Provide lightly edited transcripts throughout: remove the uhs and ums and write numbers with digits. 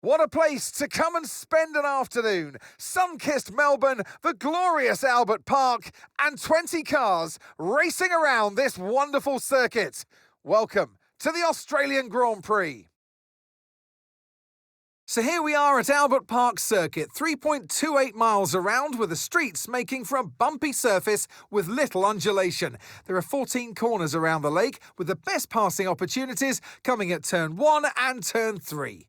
What a place to come and spend an afternoon. Sun-kissed Melbourne, the glorious Albert Park, and 20 cars racing around this wonderful circuit. Welcome to the Australian Grand Prix. So here we are at Albert Park Circuit, 3.28 miles around, with the streets making for a bumpy surface with little undulation. There are 14 corners around the lake, with the best passing opportunities coming at turn 1 and turn 3.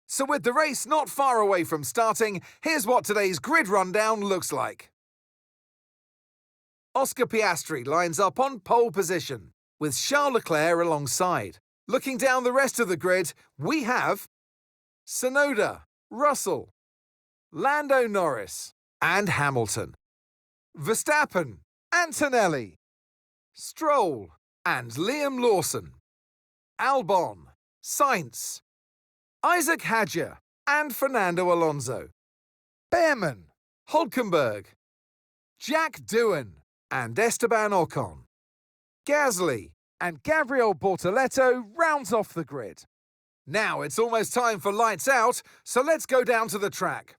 So with the race not far away from starting, here's what today's grid rundown looks like. Oscar Piastri lines up on pole position, with Charles Leclerc alongside. Looking down the rest of the grid, we have Tsunoda, Russell, Lando Norris, and Hamilton. Verstappen, Antonelli, Stroll, and Liam Lawson. Albon, Sainz, Isaac Hadjar, and Fernando Alonso. Behrman, Hülkenberg, Jack Doohan, and Esteban Ocon. Gasly and Gabriel Bortoleto rounds off the grid. Now it's almost time for lights out, so let's go down to the track.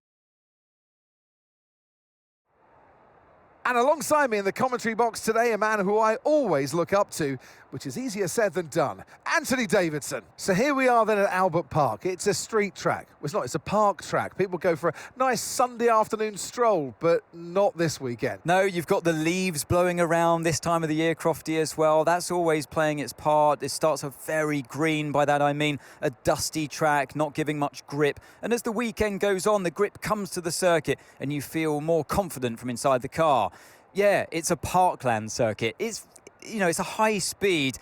And alongside me in the commentary box today, a man who I always look up to, which is easier said than done, Anthony Davidson. So here we are then at Albert Park. It's a street track. Well, it's not, it's a park track. People go for a nice Sunday afternoon stroll, but not this weekend. No, you've got the leaves blowing around this time of the year, Crofty, as well. That's always playing its part. It starts off very green. By that I mean a dusty track, not giving much grip. And as the weekend goes on, the grip comes to the circuit and you feel more confident from inside the car. Yeah, it's a parkland circuit. It's a high speed.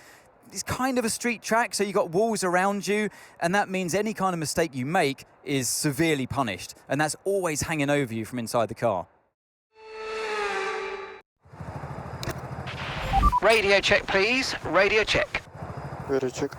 It's kind of a street track, so you've got walls around you, and that means any kind of mistake you make is severely punished, and that's always hanging over you from inside the car. Radio check, please. Radio check. Radio check.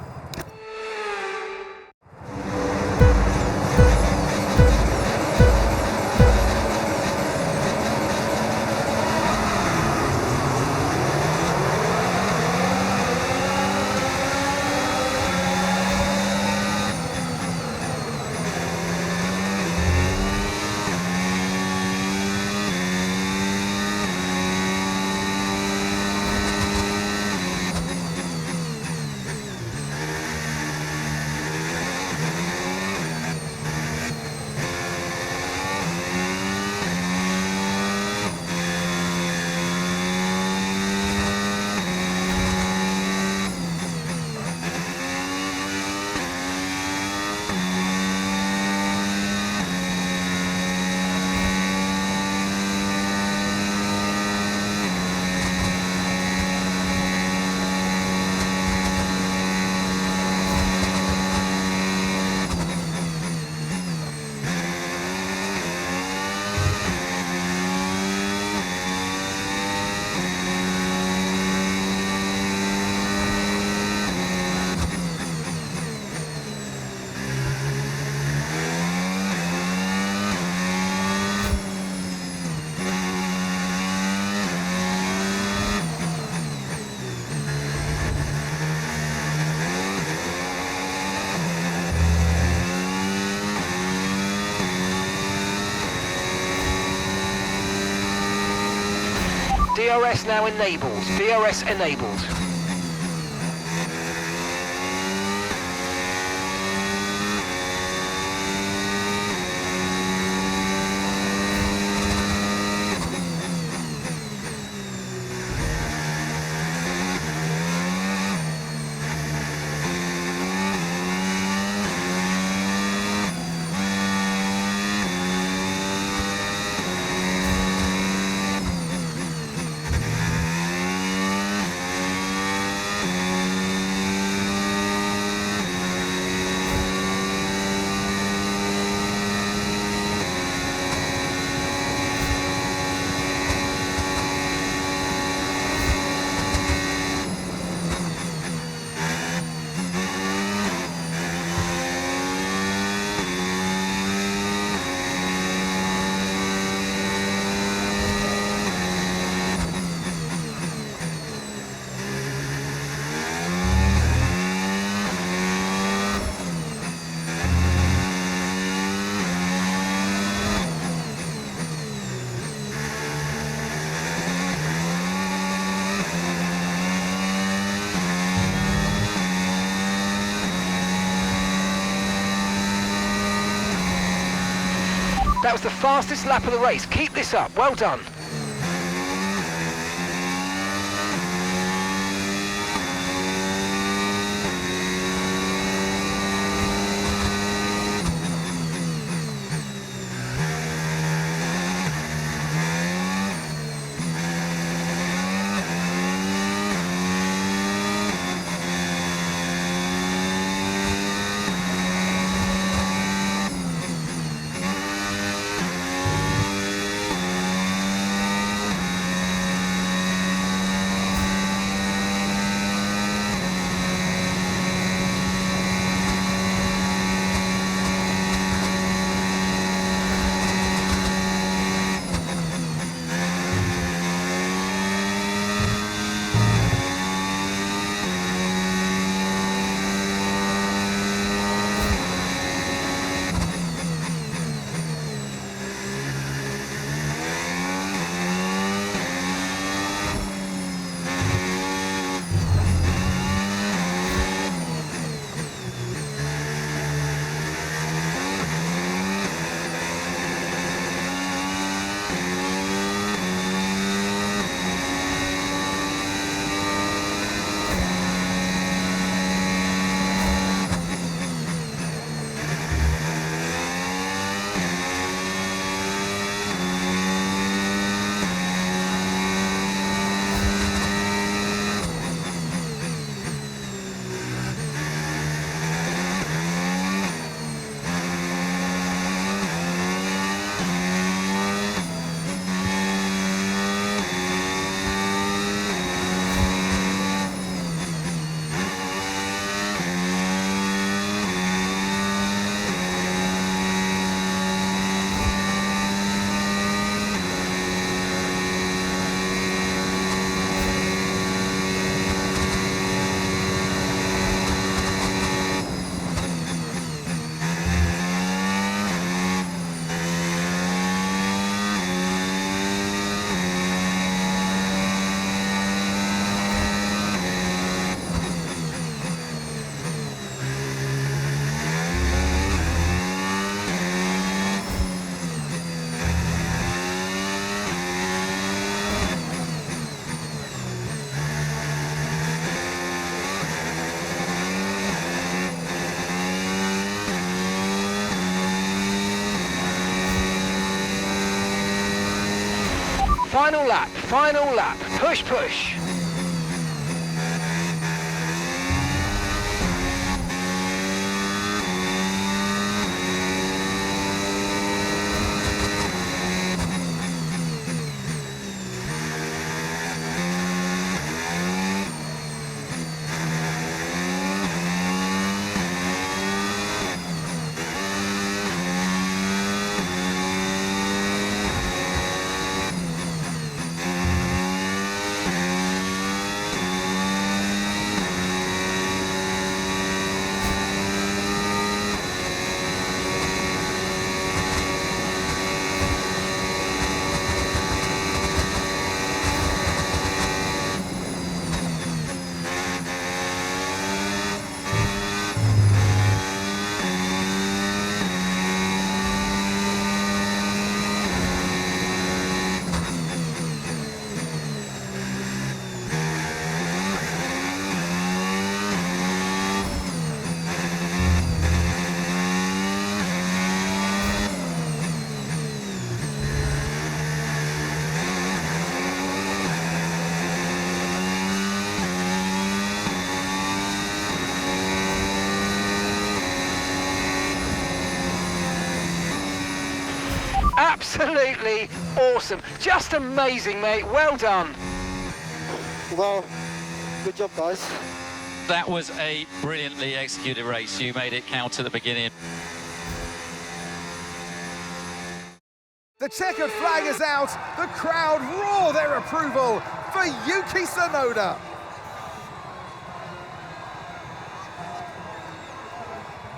DRS now enabled. DRS enabled. That was the fastest lap of the race. Keep this up. Well done. Final lap, final lap. Push, push. Absolutely awesome. Just amazing, mate. Well done. Well, good job, guys. That was a brilliantly executed race. You made it count at the beginning. The checkered flag is out. The crowd roar their approval for Yuki Tsunoda.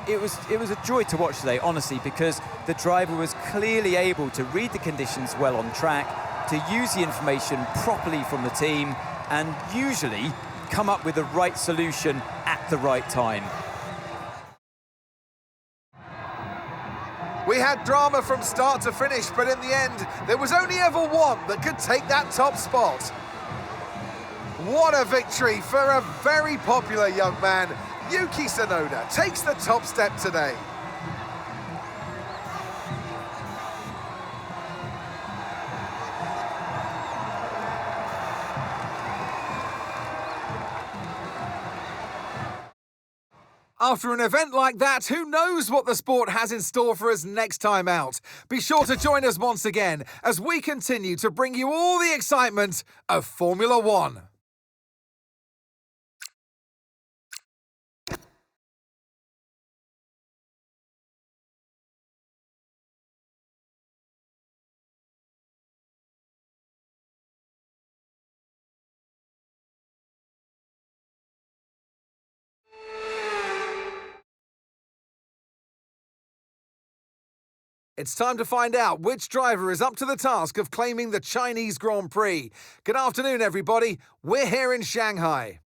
It was a joy to watch today, honestly, because the driver was clearly able to read the conditions well on track, to use the information properly from the team, and usually come up with the right solution at the right time. We We had drama from start to finish, but in the end, there was only ever one that could take that top spot. What a victory for a very popular young man. Yuki Tsunoda takes the top step today. After an event like that, who knows what the sport has in store for us next time out? Be sure to join us once again as we continue to bring you all the excitement of Formula One. It's time to find out which driver is up to the task of claiming the Chinese Grand Prix. Good afternoon, everybody. We're here in Shanghai.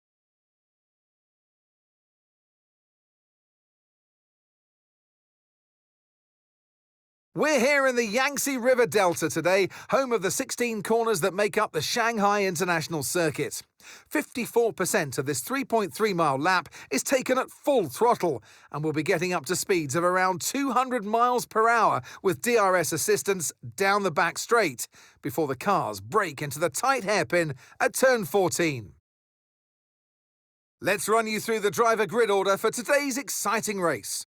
We're here in the Yangtze River Delta today, home of the 16 corners that make up the Shanghai International Circuit. 54% of this 3.3-mile lap is taken at full throttle, and we'll be getting up to speeds of around 200 miles per hour with DRS assistance down the back straight, before the cars brake into the tight hairpin at turn 14. Let's run you through the driver grid order for today's exciting race.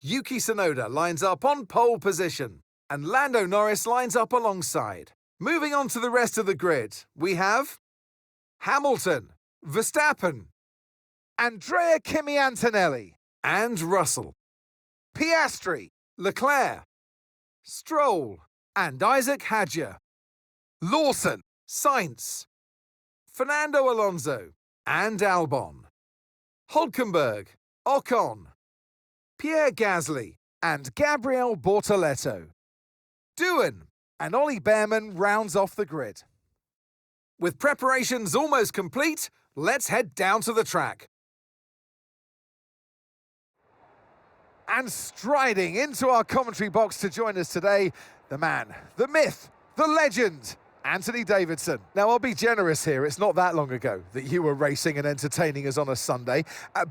Yuki Tsunoda lines up on pole position, and Lando Norris lines up alongside. Moving on to the rest of the grid, we have Hamilton, Verstappen, Andrea Kimi Antonelli, and Russell, Piastri, Leclerc, Stroll, and Isaac Hadjar, Lawson, Sainz, Fernando Alonso, and Albon, Hülkenberg, Ocon, Pierre Gasly, and Gabriel Bortoleto. Doohan and Ollie Behrman rounds off the grid. With preparations almost complete, let's head down to the track. And striding into our commentary box to join us today, the man, the myth, the legend, Anthony Davidson. Now, I'll be generous here. It's not that long ago that you were racing and entertaining us on a Sunday.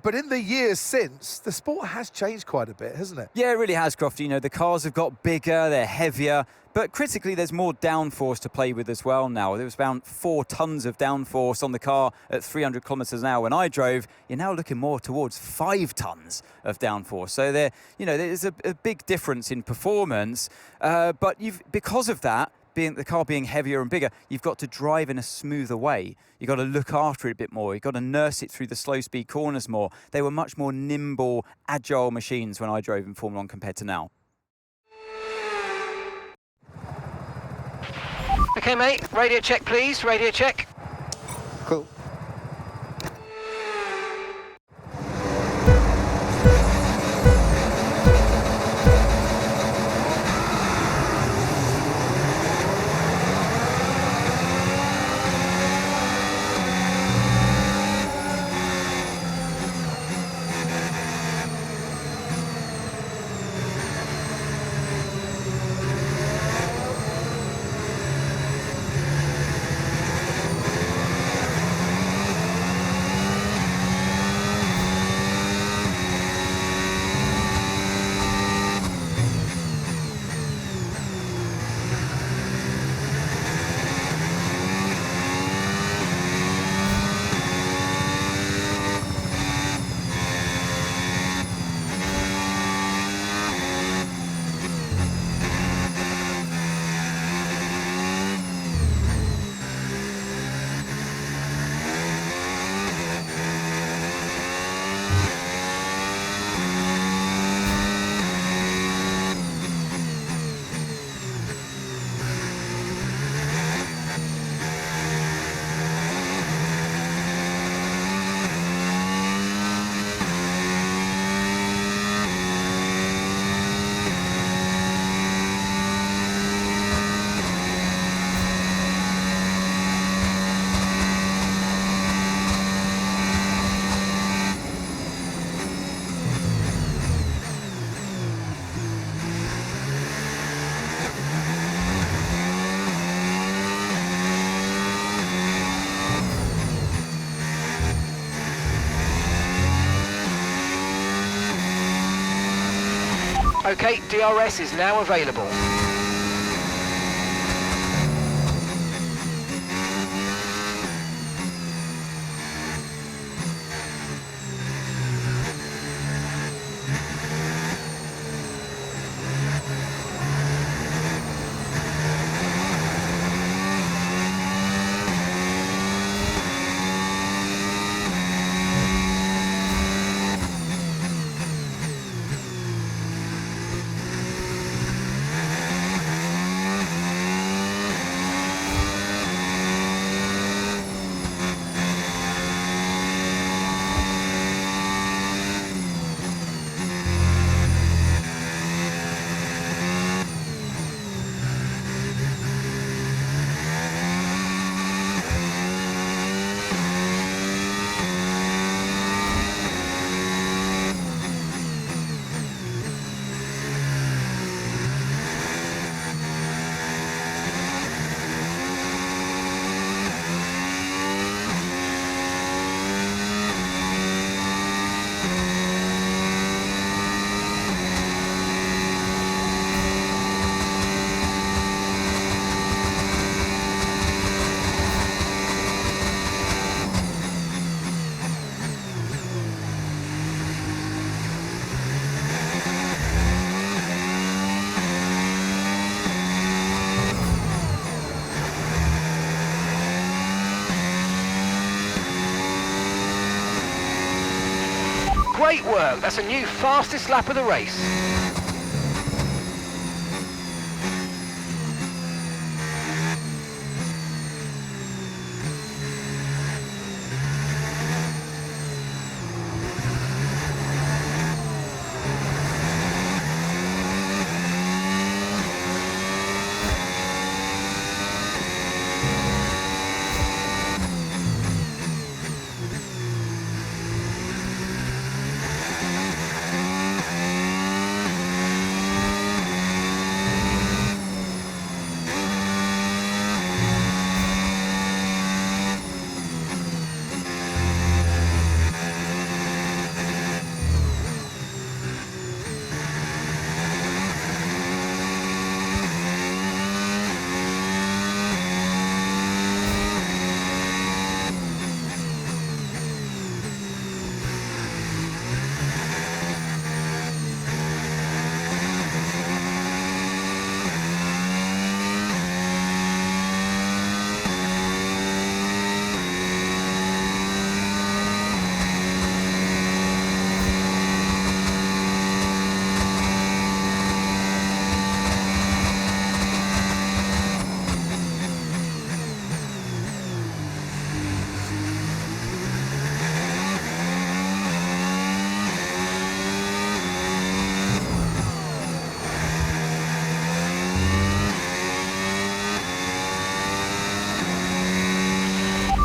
But in the years since, the sport has changed quite a bit, hasn't it? Yeah, it really has, Crofty. You know, the cars have got bigger, they're heavier, but critically, there's more downforce to play with as well now. There was about 4 tons of downforce on the car at 300 kilometers an hour when I drove. You're now looking more towards 5 tons of downforce. So there's a big difference in performance. But because of that, the car being heavier and bigger, you've got to drive in a smoother way. You've got to look after it a bit more. You've got to nurse it through the slow speed corners more. They were much more nimble, agile machines when I drove in Formula 1 compared to now. Okay, mate, radio check, please, radio check. Cool. Okay, DRS is now available. Great work, that's a new fastest lap of the race.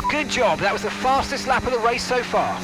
Good job, that was the fastest lap of the race so far.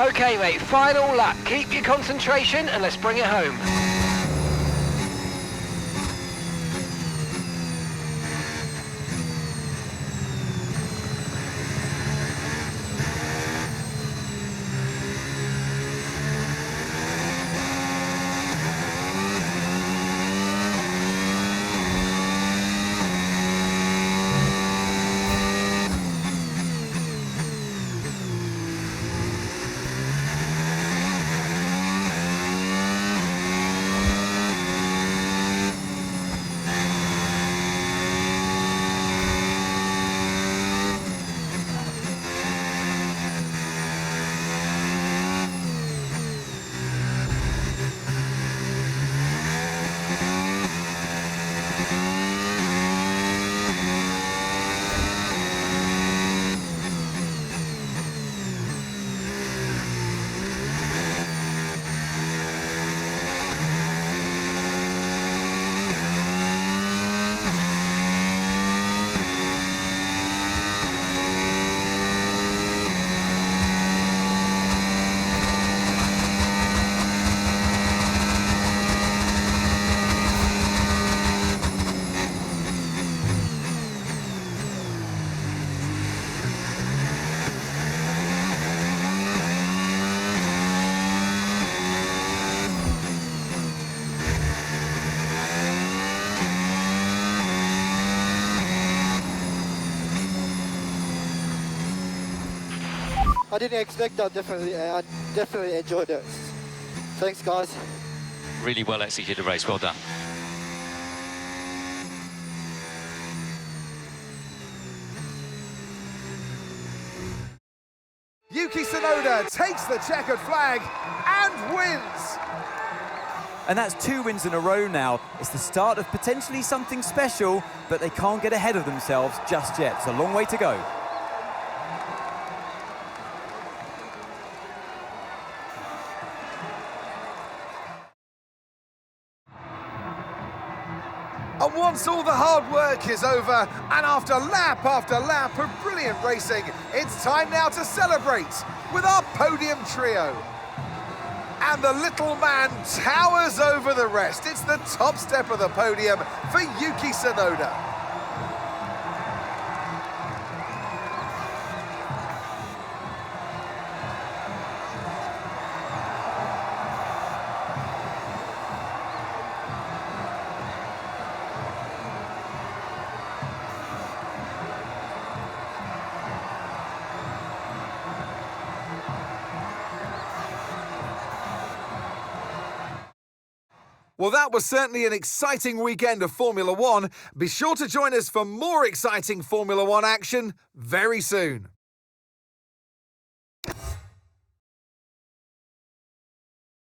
Okay, mate, final lap. Keep your concentration and let's bring it home. I didn't expect that, definitely. I definitely enjoyed it. Thanks, guys. Really well executed race, well done. Yuki Tsunoda takes the checkered flag and wins. And that's 2 wins in a row now. It's the start of potentially something special, but they can't get ahead of themselves just yet. It's a long way to go. And once all the hard work is over, and after lap of brilliant racing, it's time now to celebrate with our podium trio. And the little man towers over the rest. It's the top step of the podium for Yuki Tsunoda. Well, that was certainly an exciting weekend of Formula One. Be sure to join us for more exciting Formula One action very soon.